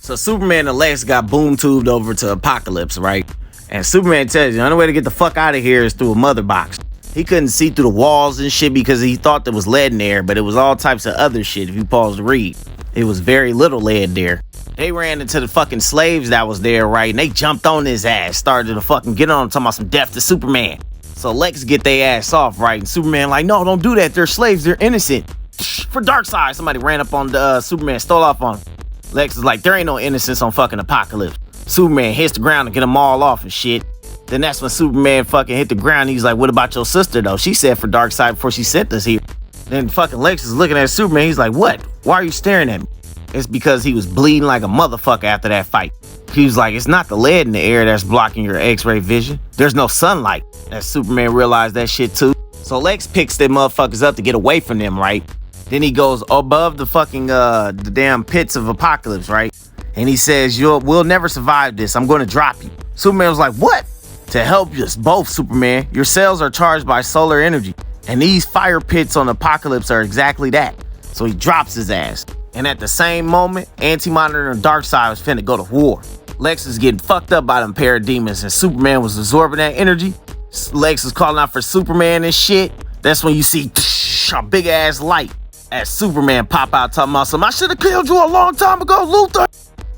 So Superman and Lex got boom tubed over to Apocalypse, right? And Superman tells you the only way to get the fuck out of here is through a mother box. He couldn't see through the walls and shit because he thought there was lead in there, but it was all types of other shit if you pause to read. It was very little lead there. They ran into the fucking slaves that was there, right? And they jumped on his ass, started to fucking get on him, talking about some death to Superman. So Lex get their ass off, right? And Superman like, no, don't do that. They're slaves. They're innocent. For Darkseid, somebody ran up on the Superman, stole off on him. Lex is like, there ain't no innocence on fucking Apocalypse. Superman hits the ground to get them all off and shit. Then that's when Superman fucking hit the ground. He's like, what about your sister, though? She said for Darkseid before she sent us here. Then fucking Lex is looking at Superman. He's like, what? Why are you staring at me? It's because he was bleeding like a motherfucker after that fight. He was like, it's not the lead in the air that's blocking your x-ray vision. There's no sunlight. That Superman realized that shit too. So Lex picks them motherfuckers up to get away from them, right? Then he goes above the fucking, the damn pits of Apocalypse, right? And he says, we'll never survive this. I'm going to drop you. Superman was like, what? To help us both, Superman. Your cells are charged by solar energy. And these fire pits on Apocalypse are exactly that. So he drops his ass. And at the same moment, Anti-Monitor and Darkseid was finna go to war. Lex is getting fucked up by them parademons and Superman was absorbing that energy. Lex is calling out for Superman and shit. That's when you see a big ass light as Superman pop out talking about something. I should have killed you a long time ago, Luthor.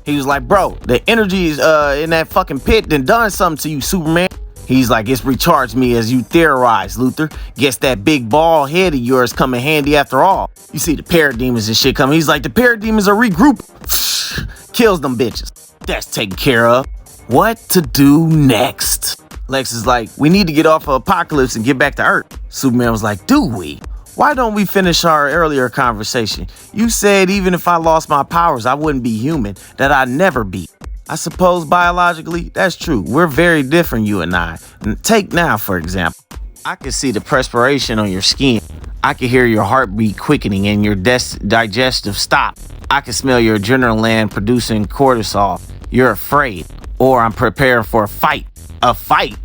He was like, bro, the energy is in that fucking pit done something to you, Superman. He's like, it's recharged me as you theorize, Luthor. Guess that big bald head of yours come in handy after all. You see the parademons and shit coming. He's like, the parademons are regrouped. Kills them bitches. That's taken care of. What to do next? Lex is like, we need to get off of Apocalypse and get back to Earth. Superman was like, do we? Why don't we finish our earlier conversation? You said even if I lost my powers, I wouldn't be human, that I'd never be. I suppose biologically, that's true. We're very different, you and I. Take now, for example. I can see the perspiration on your skin. I can hear your heartbeat quickening and your digestive stop. I can smell your adrenaline gland producing cortisol. You're afraid. Or I'm preparing for a fight. A fight?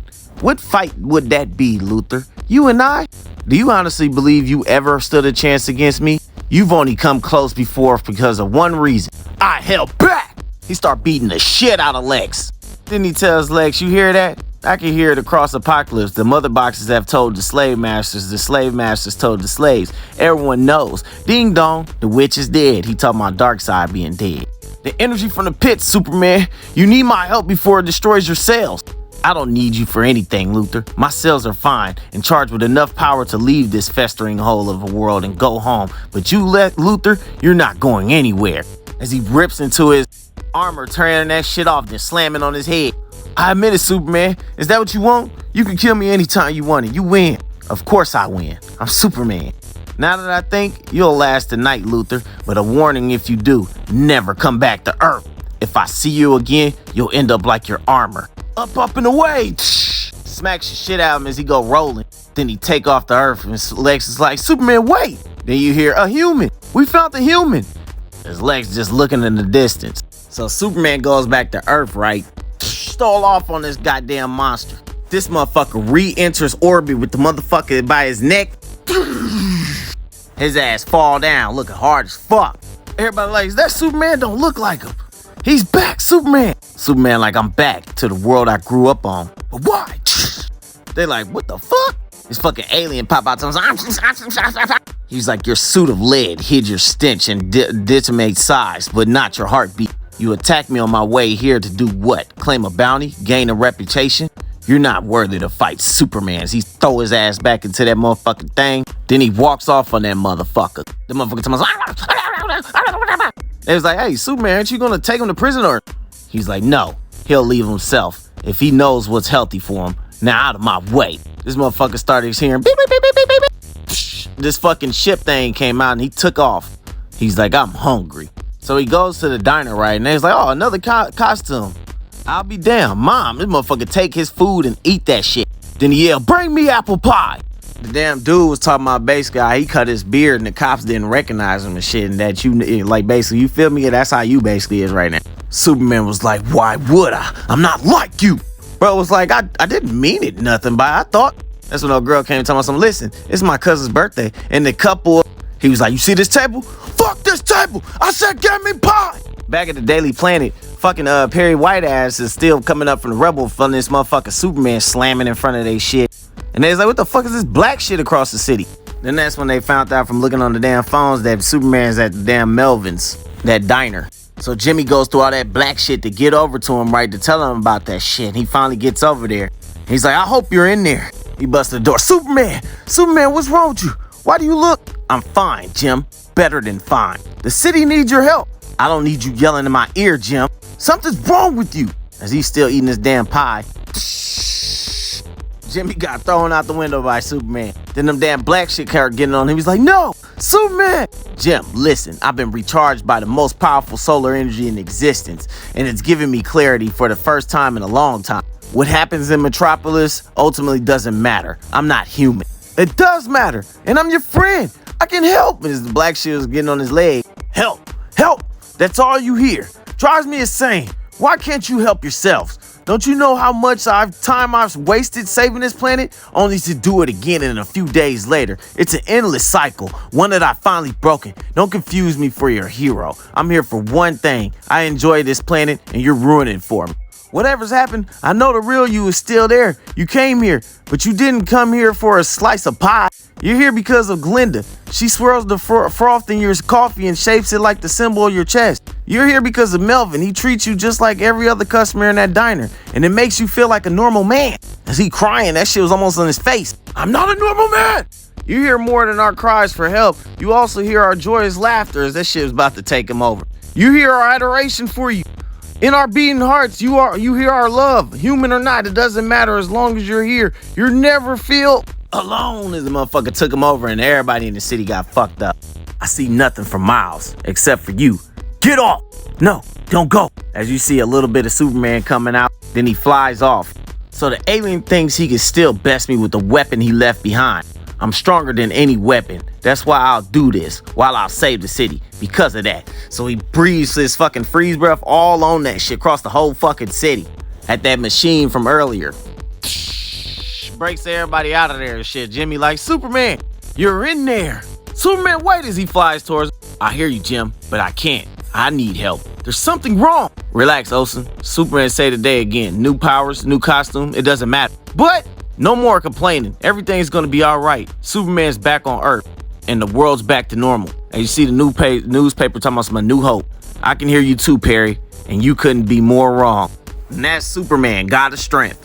What fight would that be, Luthor? You and I? Do you honestly believe you ever stood a chance against me? You've only come close before because of one reason. I held back! He start beating the shit out of Lex. Then he tells Lex, you hear that? I can hear it across Apocalypse. The mother boxes have told the slave masters told the slaves. Everyone knows. Ding dong, the witch is dead. He talking about Darkseid being dead. The energy from the pits, Superman. You need my help before it destroys your cells. I don't need you for anything, Luthor. My cells are fine and charged with enough power to leave this festering hole of a world and go home. But you, Luthor, you're not going anywhere. As he rips into his armor, tearing that shit off, then slamming on his head. I admit it, Superman. Is that what you want? You can kill me anytime you want it. You win. Of course I win. I'm Superman. Now that I think, you'll last the night, Luthor. But a warning if you do, never come back to Earth. If I see you again, you'll end up like your armor. Up and away. Smacks the shit out of him as he go rolling. Then he take off the Earth and Lex is like, Superman, wait. Then you hear, a human. We found the human. As Lex just looking in the distance. So Superman goes back to Earth, right? Stole off on this goddamn monster. This motherfucker re-enters orbit with the motherfucker by his neck. His ass fall down looking hard as fuck. Everybody like, that Superman don't look like him. He's back, Superman. Superman like, I'm back to the world I grew up on. But why? They like, what the fuck? This fucking alien pop out to him. He's like, your suit of lead hid your stench and detonate size, but not your heartbeat. You attacked me on my way here to do what? Claim a bounty? Gain a reputation? You're not worthy to fight Superman. He throw his ass back into that motherfucking thing. Then he walks off on that motherfucker. The motherfucker tells him, they was like, hey, Superman, aren't you gonna take him to prison or? He's like, no, he'll leave himself if he knows what's healthy for him. Now out of my way. This motherfucker started hearing beep, beep, beep, beep, beep, beep. This fucking ship thing came out and he took off. He's like, I'm hungry. So he goes to the diner, right? And he's like, oh, another costume. I'll be damned. Mom, this motherfucker take his food and eat that shit. Then he yelled, bring me apple pie. The damn dude was talking about base guy. He cut his beard and the cops didn't recognize him and shit. And that you, like, basically, you feel me? That's how you basically is right now. Superman was like, why would I? I'm not like you. Bro was like, I didn't mean it nothing, but I thought. That's when a girl came telling me something. Listen, it's my cousin's birthday. And the couple, he was like, you see this table? Fuck this table. I said, get me pie. Back at the Daily Planet, fucking Perry Whiteass is still coming up from the rubble from this motherfucker Superman slamming in front of they shit. And they was like, what the fuck is this black shit across the city? Then that's when they found out from looking on the damn phones that Superman's at the damn Melvin's, that diner. So Jimmy goes through all that black shit to get over to him, right, to tell him about that shit. He finally gets over there. He's like, I hope you're in there. He busts the door. Superman, what's wrong with you? Why do you look? I'm fine, Jim. Better than fine. The city needs your help. I don't need you yelling in my ear, Jim. Something's wrong with you. As he's still eating his damn pie, Jimmy got thrown out the window by Superman. Then them damn black shit started getting on him. He was like, no, Superman. Jim, listen, I've been recharged by the most powerful solar energy in existence, and it's giving me clarity for the first time in a long time. What happens in Metropolis ultimately doesn't matter. I'm not human. It does matter, and I'm your friend. I can help. And as the black shit was getting on his leg, help. That's all you hear. Drives me insane. Why can't you help yourselves? Don't you know how much time I've wasted saving this planet, only to do it again in a few days later? It's an endless cycle, one that I finally broken. Don't confuse me for your hero. I'm here for one thing. I enjoy this planet, and you're ruining for me. Whatever's happened, I know the real you is still there. You came here, but you didn't come here for a slice of pie. You're here because of Glinda. She swirls the froth in your coffee and shapes it like the symbol of your chest. You're here because of Melvin. He treats you just like every other customer in that diner, and it makes you feel like a normal man. As he crying, that shit was almost on his face. I'm not a normal man. You hear more than our cries for help. You also hear our joyous laughter as that shit was about to take him over. You hear our adoration for you. In our beating hearts, you hear our love. Human or not, it doesn't matter as long as you're here. You never feel alone. As the motherfucker took him over and everybody in the city got fucked up. I see nothing for miles except for you. Get off! No, don't go. As you see a little bit of Superman coming out, then he flies off. So the alien thinks he can still best me with the weapon he left behind. I'm stronger than any weapon. That's why I'll do this, while I'll save the city, because of that. So he breathes his fucking freeze breath all on that shit across the whole fucking city. At that machine from earlier. Breaks everybody out of there and shit. Jimmy like, Superman, you're in there. Superman, wait, as he flies towards. I hear you, Jim, but I can't. I need help. There's something wrong. Relax, Olsen. Superman say today again. New powers, new costume, it doesn't matter. But no more complaining. Everything's gonna be all right. Superman's back on Earth, and the world's back to normal. And you see the newspaper talking about some new hope. I can hear you too, Perry, and you couldn't be more wrong. And that's Superman, God of Strength.